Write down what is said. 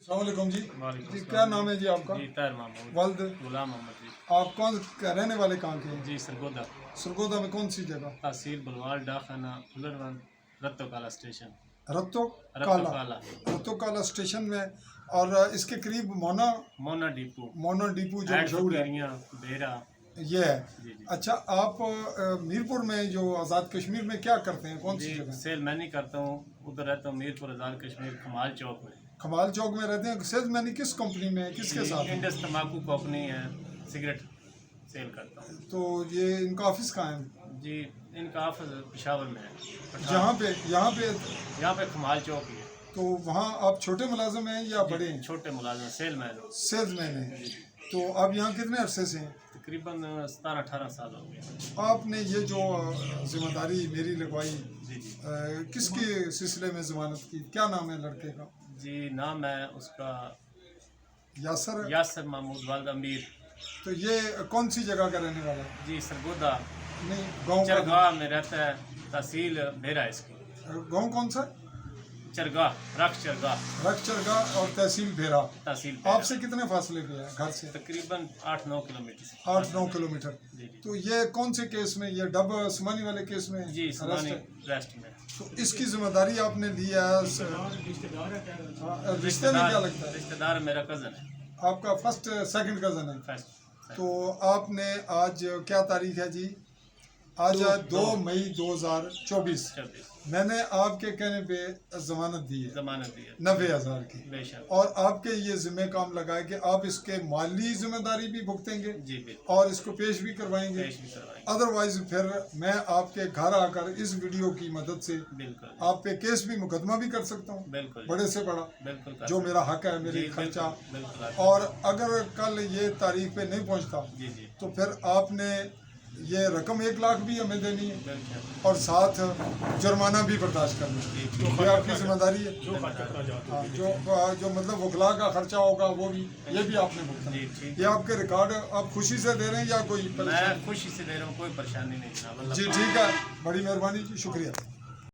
अस्सलाम वालेकुम जी। वालेकुम जी सलाम। क्या नाम है जी आपका? जी ताहिर महमूद, वल्द। गुलाम मोहम्मद जी। आप कौन रहने वाले कहाँ के हैं? जी सरगोदा, सरगोदा में कौन सी जगह? तहसील बलवाल, डाखाना, फुलरवन, रत्तो काला स्टेशन। रत्तो रत्तो काला। काला, रत्तो काला स्टेशन में। और इसके करीब मोना मोना डिपो, मोना डिपू जो ऐड मशहूर है फकीरियाँ, बेरा। ये है। जी जी अच्छा, आप मीरपुर में जो आज़ाद कश्मीर में क्या करते हैं, कौन सी जी, जगह? सेल मैं नहीं करता हूँ, उधर रहता हूँ मीरपुर आज़ाद कश्मीर कमाल चौक में। खमाल चौक में रहते हैं। सेल्समैन किस कंपनी में है, किसके जी, साथ है? इंडस तम्बाकू कंपनी है, सिगरेट सेल करता हूँ। तो ये इनका ऑफिस कहाँ है? जी, इनका ऑफिस पेशावर में है। यहाँ पे यहाँ पे कमाल चौक ही है। तो वहाँ आप छोटे मुलाजिम हैं या बड़े हैं? छोटे मुलाजिम सेल मैन। सेल्समैन हैं। तो आप यहाँ कितने अरसे से हैं? तकरीबन 17-18 साल हो गए। आपने ये जो जिम्मेदारी मेरी लगवाई, जी जी किसके सिलसिले में ज़मानत की? क्या नाम है लड़के का? जी, नाम है उसका यासर। यासर महमूद वालद अमीर। तो ये कौन सी जगह का रहने वाला है? जी सरगोदा नहीं, गांव का। चरगाह में रहता है, तहसील बेरा इसकी। गांव कौन सा? चरगाह, रख चरगाह, रखचरगा और तहसील भेरा। तहसील बेरा। आपसे कितने फासले पे है घर से? तकरीबन 8-9 किलोमीटर से। 8-9 किलोमीटर। जी जी तो ये कौन से केस में, ये डब सुमानी वाले केस में जी, अरेस्ट सुनानी है? रेस्ट में। तो इसकी जिम्मेदारी आपने ली है। रिश्ते में क्या लगता है? रिश्तेदार मेरा कज़न है। आपका फर्स्ट सेकंड कजन है। फर्स्ट तो आपने आज क्या तारीख है जी? आज है 2 मई 2024। 26 मैंने आपके कहने पे जमानत दी है जमानत दी है। 90,000 की। बेशक। और आपके ये जिम्मे काम लगाए कि आप इसके माली जिम्मेदारी भी भुगतेंगे जी बिल्कुल, और इसको पेश भी करवाएंगे। पेश भी करवाएंगे। अदरवाइज फिर मैं आपके घर आकर इस वीडियो की मदद से बिल्कुल आप पे केस भी, मुकदमा भी कर सकता हूँ, बिल्कुल बड़े से बड़ा, बिल्कुल कर जो सकते मेरा हक है, हैं। मेरे जी, खर्चा। बिल्कुल और अगर कल ये तारीख पे नहीं पहुंचता जी जी तो फिर आपने ये रकम 1 लाख भी हमें देनी है बिल्कुल। और साथ जुर्माना भी बर्दाश्त करना है। ये आपकी जिम्मेदारी है। हाँ, जो मतलब वकला का खर्चा होगा वो भी, ये भी आपने भुगतना जी है। ठीक। ये आपके रिकॉर्ड आप खुशी से दे रहे हैं या कोई परेशानी? मैं खुशी से दे रहा हूँ, कोई परेशानी नहीं जनाब। जी ठीक है, बड़ी मेहरबानी जी, शुक्रिया।